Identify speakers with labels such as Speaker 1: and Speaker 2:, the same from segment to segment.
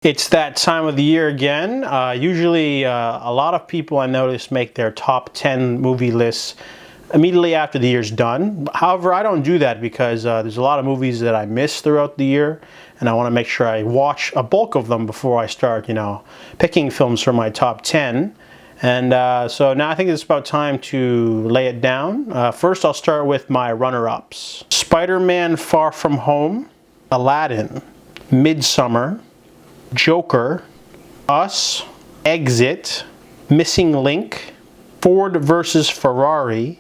Speaker 1: It's that time of the year again. Usually a lot of people I notice make their top 10 movie lists immediately after the year's done. However, I don't do that because there's a lot of movies that I miss throughout the year, and I want to make sure I watch a bulk of them before I start, picking films for my top 10. And so now I think it's about time to lay it down. First, I'll start with my runner-ups. Spider-Man Far From Home, Aladdin, Midsummer, Joker, Us, Exit, Missing Link, Ford vs. Ferrari,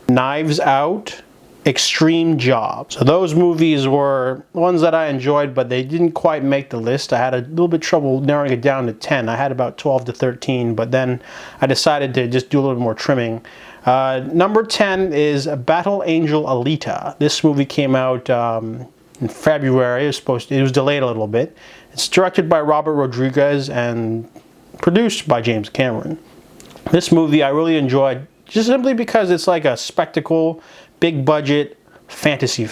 Speaker 1: Knives Out, Extreme Job. So those movies were ones that I enjoyed, but they didn't quite make the list. I had a little bit of trouble narrowing it down to 10. I had about 12 to 13, but then I decided to just do a little more trimming. Number 10 is Battle Angel Alita. This movie came out in February. It was delayed a little bit. It's directed by Robert Rodriguez and produced by James Cameron. This movie I really enjoyed just simply because it's like a spectacle, big budget fantasy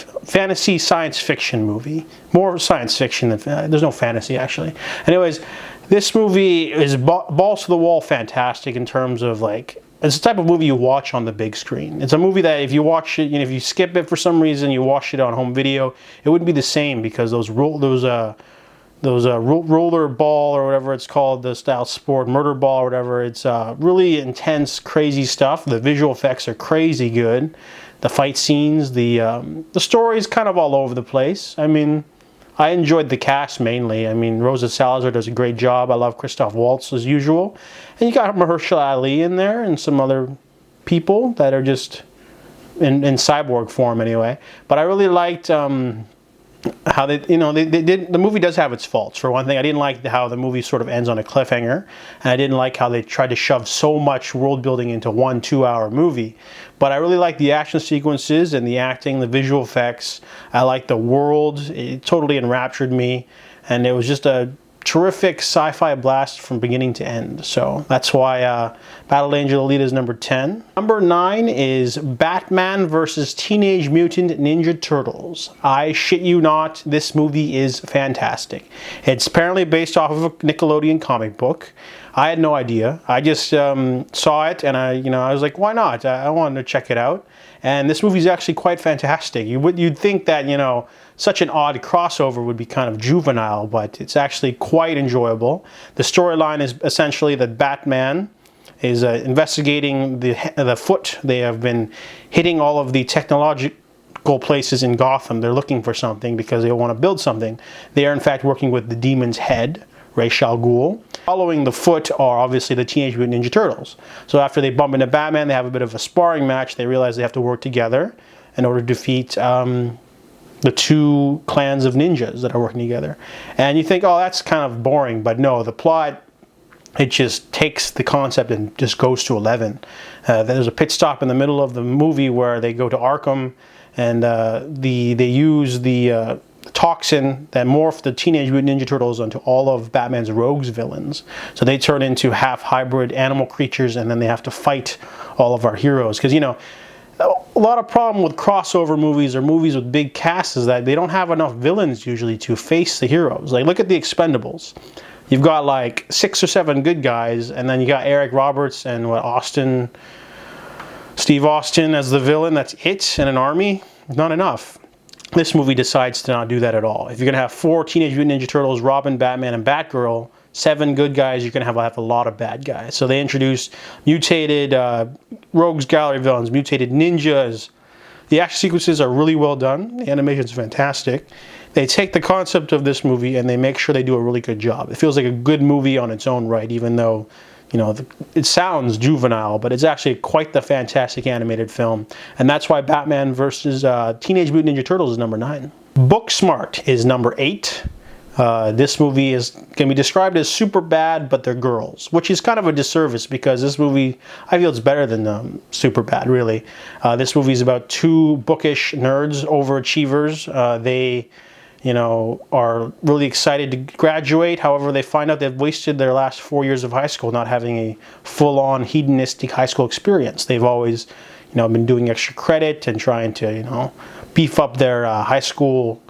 Speaker 1: science fiction movie. More science fiction than there's no fantasy actually. Anyways, this movie is balls to the wall fantastic in terms of it's the type of movie you watch on the big screen. It's a movie that if you watch it, if you skip it for some reason, you watch it on home video, it wouldn't be the same because those roller ball or whatever it's called, the style sport, murder ball or whatever, it's really intense, crazy stuff. The visual effects are crazy good. The fight scenes, the story is kind of all over the place. I mean, I enjoyed the cast mainly. I mean, Rosa Salazar does a great job. I love Christoph Waltz as usual. And you got Mahershala Ali in there and some other people that are just in cyborg form anyway. But I really liked how they did. The movie does have its faults. For one thing, I didn't like how the movie sort of ends on a cliffhanger, and I didn't like how they tried to shove so much world building into one 2-hour movie. But I really like the action sequences and the acting, the visual effects. I like the world. It totally enraptured me, and it was just a terrific sci-fi blast from beginning to end. So that's why Battle Angel Alita is number 10. Number 9 is Batman vs. Teenage Mutant Ninja Turtles. I shit you not, this movie is fantastic. It's apparently based off of a Nickelodeon comic book. I had no idea. I just saw it and I was like, why not? I wanted to check it out. And this movie is actually quite fantastic. You'd think that, such an odd crossover would be kind of juvenile, but it's actually quite enjoyable. The storyline is essentially that Batman is investigating the foot. They have been hitting all of the technological places in Gotham. They're looking for something because they want to build something. They are in fact working with the Demon's Head, Ra's al Ghul. Following the foot are obviously the Teenage Mutant Ninja Turtles. So after they bump into Batman, they have a bit of a sparring match. They realize they have to work together in order to defeat the two clans of ninjas that are working together. And you think, oh, that's kind of boring, but no, the plot, it just takes the concept and just goes to 11. There's a pit stop in the middle of the movie where they go to Arkham, and they use the toxin that morphed the Teenage Mutant Ninja Turtles onto all of Batman's rogues villains. So they turn into half hybrid animal creatures, and then they have to fight all of our heroes. Because, a lot of problem with crossover movies or movies with big casts is that they don't have enough villains usually to face the heroes. Like, look at the Expendables. You've got like 6 or 7 good guys, and then you got Eric Roberts and Steve Austin as the villain. That's it, and an army. Not enough. This movie decides to not do that at all. If you're going to have 4 Teenage Mutant Ninja Turtles, Robin, Batman, and Batgirl, 7 good guys, you're going to have a lot of bad guys. So they introduced mutated rogues gallery villains, mutated ninjas. The action sequences are really well done. The animation is fantastic. They take the concept of this movie and they make sure they do a really good job. It feels like a good movie on its own right, even though it sounds juvenile, but it's actually quite the fantastic animated film. And that's why Batman vs. Teenage Mutant Ninja Turtles is number 9. Booksmart is number 8. This movie is can be described as super bad, but they're girls, which is kind of a disservice because this movie, I feel it's better than super bad, really. This movie is about 2 bookish nerds, overachievers. They, are really excited to graduate. However, they find out they've wasted their last 4 years of high school not having a full-on hedonistic high school experience. They've always, been doing extra credit and trying to, beef up their high school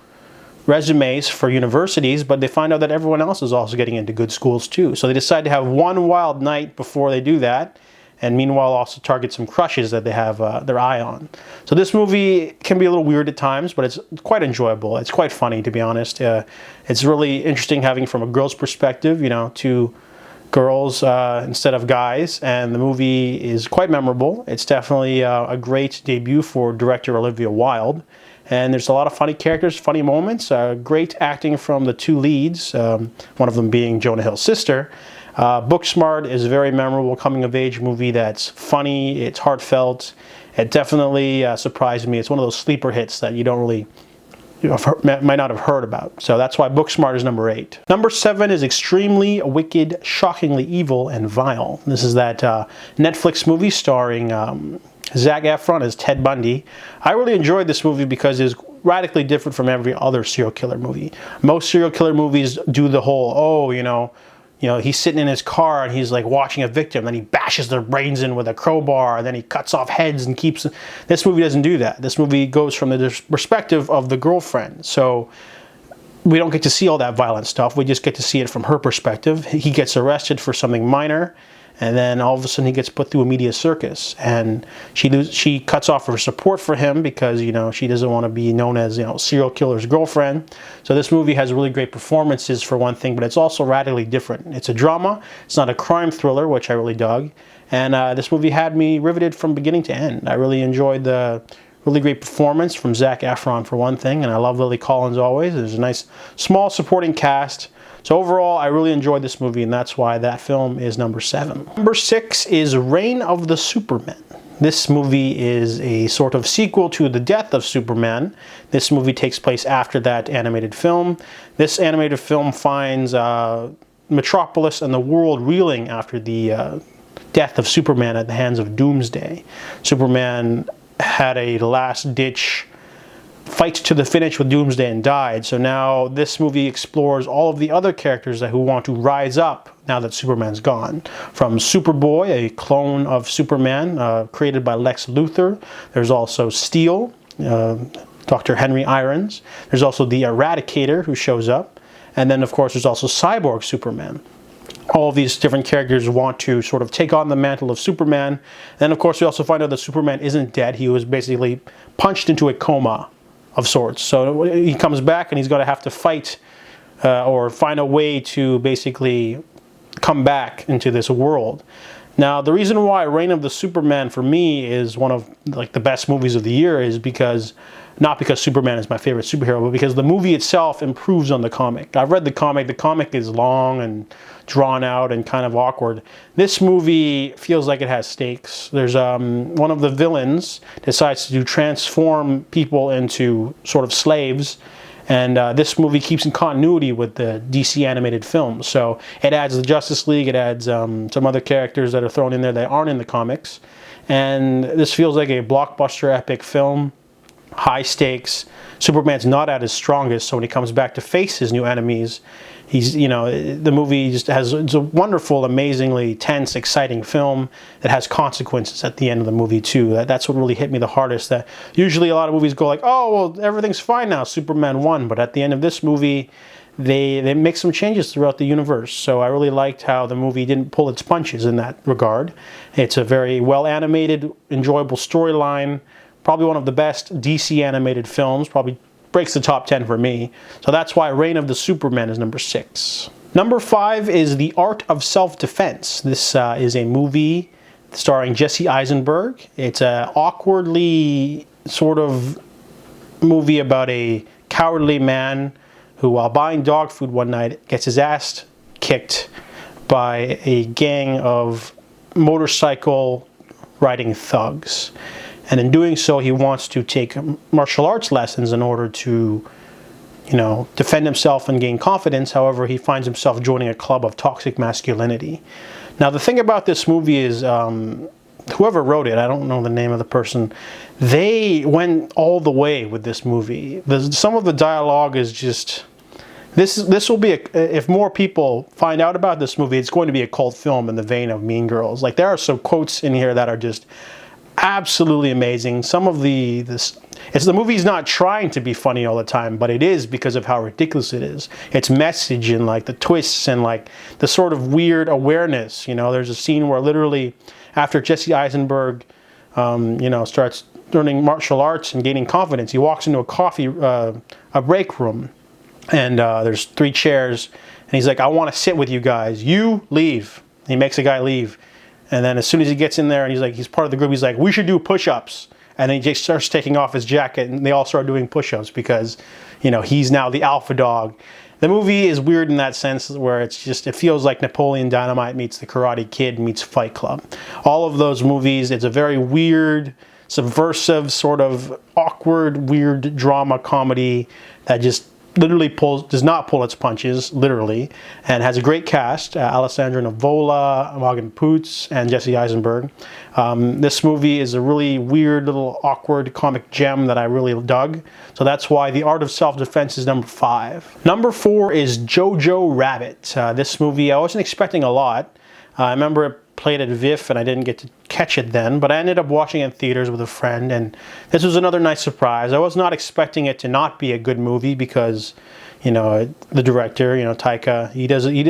Speaker 1: resumes for universities, but they find out that everyone else is also getting into good schools too. So they decide to have one wild night before they do that, and meanwhile also target some crushes that they have their eye on. So this movie can be a little weird at times, but it's quite enjoyable. It's quite funny, to be honest. It's really interesting having from a girl's perspective, you know, two girls instead of guys, and the movie is quite memorable. It's definitely a great debut for director Olivia Wilde. And there's a lot of funny characters, funny moments, great acting from the two leads, one of them being Jonah Hill's sister. Booksmart is a very memorable coming-of-age movie that's funny, it's heartfelt. It definitely surprised me. It's one of those sleeper hits that you don't really, might not have heard about. So that's why Booksmart is number 8. Number 7 is Extremely Wicked, Shockingly Evil, and Vile. This is that Netflix movie starring Zac Efron as Ted Bundy. I really enjoyed this movie because it's radically different from every other serial killer movie. Most serial killer movies do the whole, you know, he's sitting in his car and he's like watching a victim, then he bashes their brains in with a crowbar, and then he cuts off heads and keeps. This movie doesn't do that. This movie goes from the perspective of the girlfriend. So we don't get to see all that violent stuff. We just get to see it from her perspective. He gets arrested for something minor, and then all of a sudden he gets put through a media circus, and she cuts off her support for him because, you know, she doesn't want to be known as, you know, serial killer's girlfriend. So this movie has really great performances for one thing, but it's also radically different. It's a drama. It's not a crime thriller, which I really dug. And this movie had me riveted from beginning to end. I really enjoyed the really great performance from Zac Efron for one thing, and I love Lily Collins always. There's a nice small supporting cast. So overall, I really enjoyed this movie, and that's why that film is number 7. Number 6 is Reign of the Supermen. This movie is a sort of sequel to The Death of Superman. This movie takes place after that animated film. This animated film finds Metropolis and the world reeling after the death of Superman at the hands of Doomsday. Superman had a last-ditch fight to the finish with Doomsday and died. So now this movie explores all of the other characters who want to rise up now that Superman's gone. From Superboy, a clone of Superman created by Lex Luthor. There's also Steel, Dr. Henry Irons. There's also the Eradicator who shows up. And then of course there's also Cyborg Superman. All of these different characters want to sort of take on the mantle of Superman. And of course we also find out that Superman isn't dead. He was basically punched into a coma of sorts. So he comes back and he's going to have to fight or find a way to basically come back into this world. Now, the reason why Reign of the Superman for me is one of like the best movies of the year is because, not because Superman is my favorite superhero, but because the movie itself improves on the comic. I've read the comic. The comic is long and drawn out and kind of awkward. This movie feels like it has stakes. There's one of the villains decides to transform people into sort of slaves, and this movie keeps in continuity with the DC animated films. So it adds the Justice League, it adds some other characters that are thrown in there that aren't in the comics, and this feels like a blockbuster epic film. High stakes. Superman's not at his strongest, so when he comes back to face his new enemies, he's, you know, the movie just has, it's a wonderful, amazingly tense, exciting film that has consequences at the end of the movie too. That's what really hit me the hardest. That usually a lot of movies go like, oh, well, everything's fine now, Superman won, but at the end of this movie, they make some changes throughout the universe. So I really liked how the movie didn't pull its punches in that regard. It's a very well animated, enjoyable storyline. Probably one of the best DC animated films, probably breaks the top 10 for me. So that's why Reign of the Superman is number 6. Number 5 is The Art of Self-Defense. This is a movie starring Jesse Eisenberg. It's an awkwardly sort of movie about a cowardly man who, while buying dog food one night, gets his ass kicked by a gang of motorcycle riding thugs. And in doing so, he wants to take martial arts lessons in order to, you know, defend himself and gain confidence. However, he finds himself joining a club of toxic masculinity. Now, the thing about this movie is, whoever wrote it, I don't know the name of the person, they went all the way with this movie. Some of the dialogue is just... This will be, if more people find out about this movie, it's going to be a cult film in the vein of Mean Girls. Like, there are some quotes in here that are just absolutely amazing. Some of the movie's not trying to be funny all the time, but it is because of how ridiculous it is. Its message and like the twists and like the sort of weird awareness. You know, there's a scene where literally after Jesse Eisenberg, you know, starts learning martial arts and gaining confidence, he walks into a break room, and there's 3 chairs, and he's like, "I want to sit with you guys. You leave." He makes a guy leave. And then as soon as he gets in there and he's part of the group, he's like, "We should do push-ups." And then he just starts taking off his jacket and they all start doing push-ups because, you know, he's now the alpha dog. The movie is weird in that sense where it feels like Napoleon Dynamite meets The Karate Kid meets Fight Club. All of those movies, it's a very weird, subversive, sort of awkward, weird drama comedy that just literally does not pull its punches, literally, and has a great cast, Alessandra Nivola, Morgan Poots, and Jesse Eisenberg. This movie is a really weird little awkward comic gem that I really dug, so that's why The Art of Self-Defense is number 5. Number 4 is Jojo Rabbit. This movie, I wasn't expecting a lot. I remember it played at VIF and I didn't get to catch it then, but I ended up watching it in theaters with a friend, and this was another nice surprise. I was not expecting it to not be a good movie because, you know, the director, you know, Taika,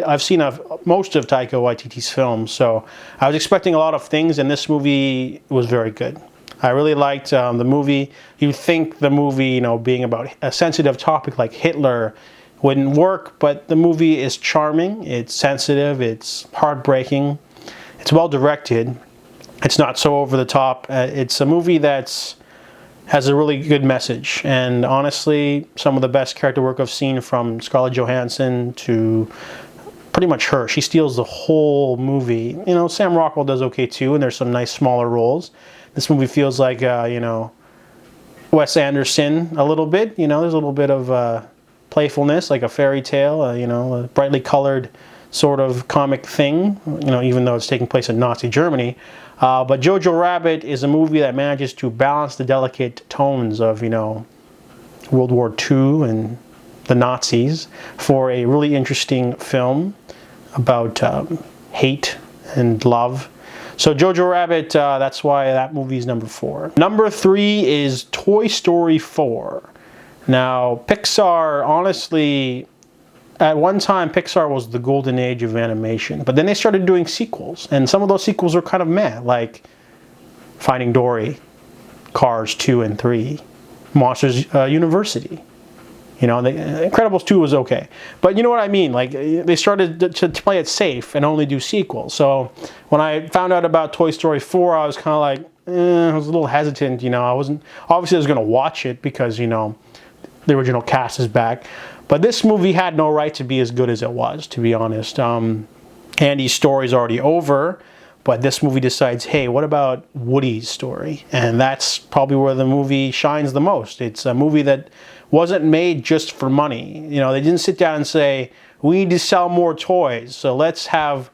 Speaker 1: I've seen most of Taika Waititi's films, so I was expecting a lot of things, and this movie was very good. I really liked the movie. You'd think the movie, you know, being about a sensitive topic like Hitler wouldn't work, but the movie is charming, it's sensitive, it's heartbreaking. It's well directed. It's not so over the top. It's a movie that has a really good message. And honestly, some of the best character work I've seen, from Scarlett Johansson to pretty much her. She steals the whole movie. You know, Sam Rockwell does okay too, and there's some nice smaller roles. This movie feels like, you know, Wes Anderson a little bit. You know, there's a little bit of playfulness, like a fairy tale, you know, a brightly colored sort of comic thing, you know, even though it's taking place in Nazi Germany. But Jojo Rabbit is a movie that manages to balance the delicate tones of, you know, World War II and the Nazis for a really interesting film about hate and love. So Jojo Rabbit, that's why that movie is number 4. Number 3 is Toy Story 4. Now, Pixar, honestly, at one time, Pixar was the golden age of animation, but then they started doing sequels, and some of those sequels are kind of meh, like Finding Dory, Cars 2 and 3, Monsters University. You know, Incredibles 2 was okay. But you know what I mean? Like, they started to play it safe and only do sequels. So when I found out about Toy Story 4, I was kind of like, I was a little hesitant, you know. Obviously I was going to watch it because, you know, the original cast is back. But this movie had no right to be as good as it was, to be honest. Andy's story is already over, but this movie decides, hey, what about Woody's story? And that's probably where the movie shines the most. It's a movie that wasn't made just for money. You know, they didn't sit down and say, we need to sell more toys, so let's have,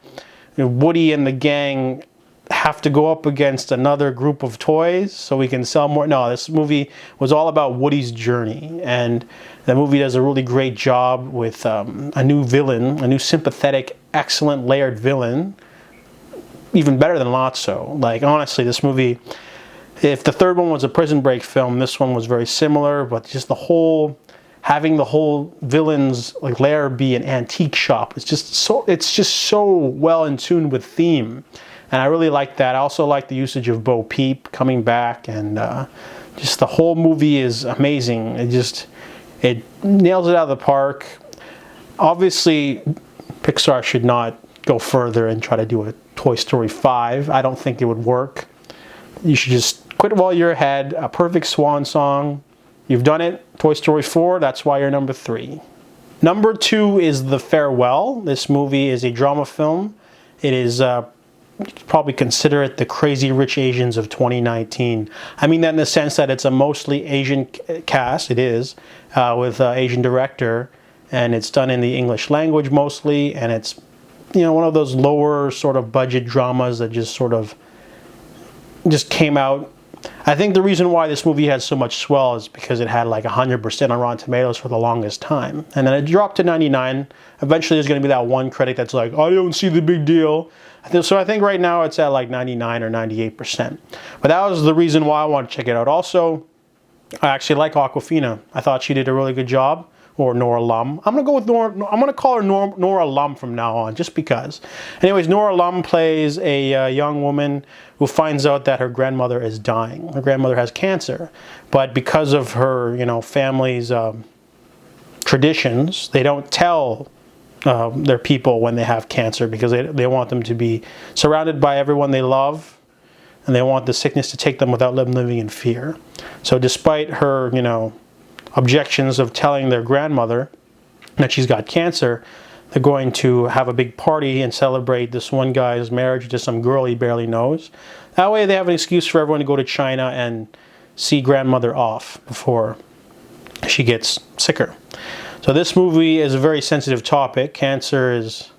Speaker 1: you know, Woody and the gang have to go up against another group of toys so we can sell more. No, this movie was all about Woody's journey, and the movie does a really great job with a new villain, a new sympathetic, excellent layered villain, even better than Lotso. Like, honestly, this movie, if the third one was a Prison Break film, this one was very similar, but just having the whole villain's like lair be an antique shop, it's just so well in tune with theme. And I really like that. I also like the usage of Bo Peep coming back, and just the whole movie is amazing. It nails it out of the park. Obviously, Pixar should not go further and try to do a Toy Story 5. I don't think it would work. You should just quit while you're ahead. A perfect swan song. You've done it. Toy Story 4, that's why you're number 3. Number 2 is The Farewell. This movie is a drama film. It is you could probably consider it the Crazy Rich Asians of 2019. I mean that in the sense that it's a mostly Asian cast. It is, with an Asian director, and it's done in the English language mostly, and it's, you know, one of those lower sort of budget dramas that just came out I think the reason why this movie had so much swell is because it had like 100% on Rotten Tomatoes for the longest time. And then it dropped to 99. Eventually there's going to be that one critic that's like, I don't see the big deal. So I think right now it's at like 99 or 98%. But that was the reason why I wanted to check it out. Also, I actually like Awkwafina. I thought she did a really good job. Or Nora Lum. I'm gonna go with Nora. I'm gonna call her Nora Lum from now on, just because. Anyways, Nora Lum plays a young woman who finds out that her grandmother is dying. Her grandmother has cancer, but because of her, family's traditions, they don't tell their people when they have cancer because they want them to be surrounded by everyone they love, and they want the sickness to take them without them living in fear. So, despite her, objections of telling their grandmother that she's got cancer, they're going to have a big party and celebrate this one guy's marriage to some girl he barely knows. That way they have an excuse for everyone to go to China and see grandmother off before she gets sicker. So this movie is a very sensitive topic. Cancer is,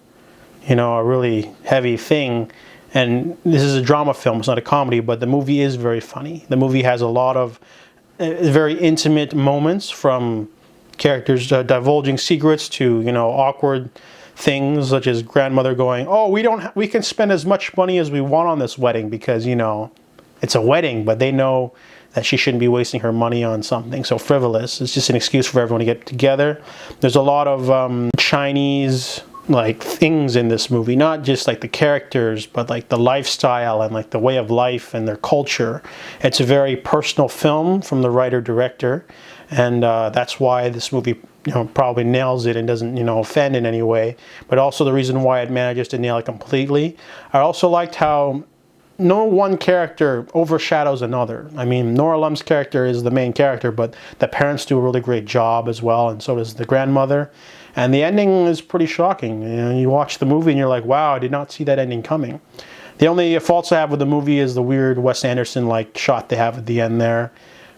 Speaker 1: a really heavy thing. And this is a drama film, it's not a comedy, but the movie is very funny. The movie has a lot of very intimate moments, from characters divulging secrets to awkward things such as grandmother going, "Oh, we can spend as much money as we want on this wedding because it's a wedding," but they know that she shouldn't be wasting her money on something so frivolous. It's just an excuse for everyone to get together. There's a lot of Chinese things in this movie, not just like the characters, but like the lifestyle and like the way of life and their culture. It's a very personal film from the writer-director, and that's why this movie probably nails it and doesn't offend in any way, but also the reason why it manages to nail it completely. I also liked how no one character overshadows another. I mean, Nora Lum's character is the main character, but the parents do a really great job as well, and so does the grandmother. And the ending is pretty shocking. You watch the movie and you're like, wow, I did not see that ending coming. The only faults I have with the movie is the weird Wes Anderson-like shot they have at the end there.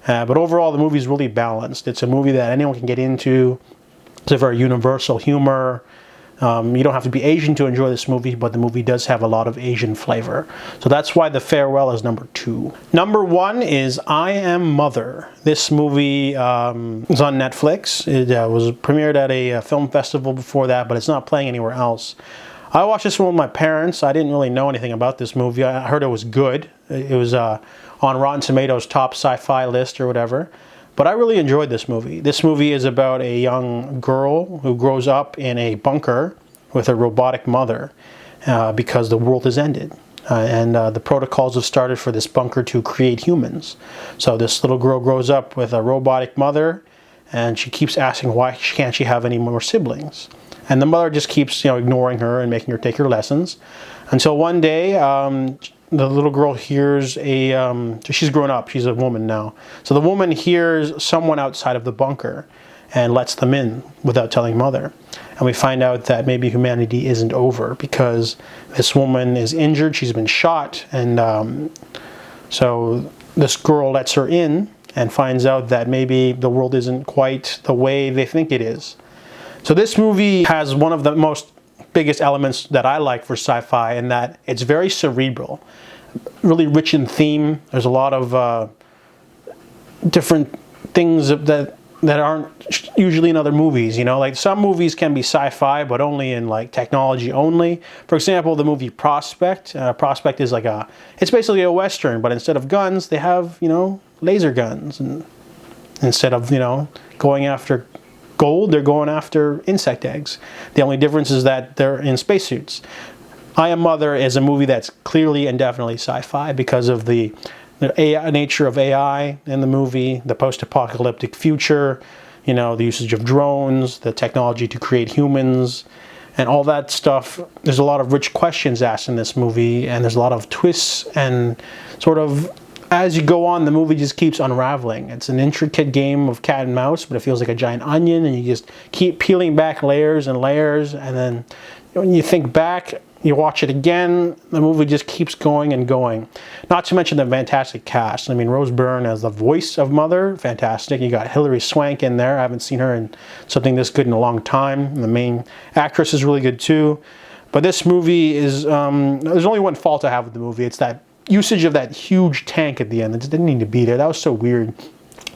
Speaker 1: But overall, the movie is really balanced. It's a movie that anyone can get into. It's a very universal humor. You don't have to be Asian to enjoy this movie, but the movie does have a lot of Asian flavor. So that's why The Farewell is number 2. Number 1 is I Am Mother. This movie is on Netflix. It was premiered at a film festival before that, but it's not playing anywhere else. I watched this one with my parents. I didn't really know anything about this movie. I heard it was good. It was on Rotten Tomatoes' top sci-fi list or whatever. But I really enjoyed this movie. This movie is about a young girl who grows up in a bunker with a robotic mother because the world has ended. And the protocols have started for this bunker to create humans. So this little girl grows up with a robotic mother, and she keeps asking why can't she have any more siblings. And the mother just keeps ignoring her and making her take her lessons. Until one day, the little girl hears she's grown up, she's a woman now. So the woman hears someone outside of the bunker and lets them in without telling mother. And we find out that maybe humanity isn't over because this woman is injured, she's been shot, and so this girl lets her in and finds out that maybe the world isn't quite the way they think it is. So this movie has one of the most biggest elements that I like for sci-fi, in that it's very cerebral, really rich in theme. There's a lot of different things that aren't usually in other movies. Like some movies can be sci-fi, but only in like technology only. For example, the movie Prospect. Prospect is it's basically a Western, but instead of guns, they have laser guns, and instead of going after gold, they're going after insect eggs. The only difference is that they're in spacesuits. I Am Mother is a movie that's clearly and definitely sci-fi because of the nature of AI in the movie, the post-apocalyptic future, the usage of drones, the technology to create humans, and all that stuff. There's a lot of rich questions asked in this movie, and there's a lot of twists, and sort of as you go on, the movie just keeps unraveling. It's an intricate game of cat and mouse, but it feels like a giant onion, and you just keep peeling back layers and layers, and then when you think back, you watch it again, the movie just keeps going and going. Not to mention the fantastic cast. I mean, Rose Byrne as the voice of Mother, fantastic. You got Hilary Swank in there. I haven't seen her in something this good in a long time. The main actress is really good too. But this movie is, there's only one fault I have with the movie. It's that usage of that huge tank at the end. It just didn't need to be there. That was so weird.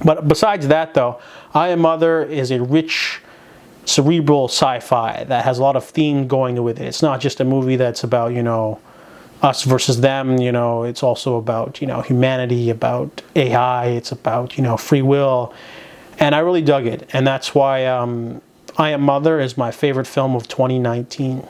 Speaker 1: But besides that, though, I Am Mother is a rich, cerebral sci-fi that has a lot of theme going with it. It's not just a movie that's about, you know, us versus them. You know, it's also about, you know, humanity, about AI. It's about, you know, free will. And I really dug it. And that's why I Am Mother is my favorite film of 2019.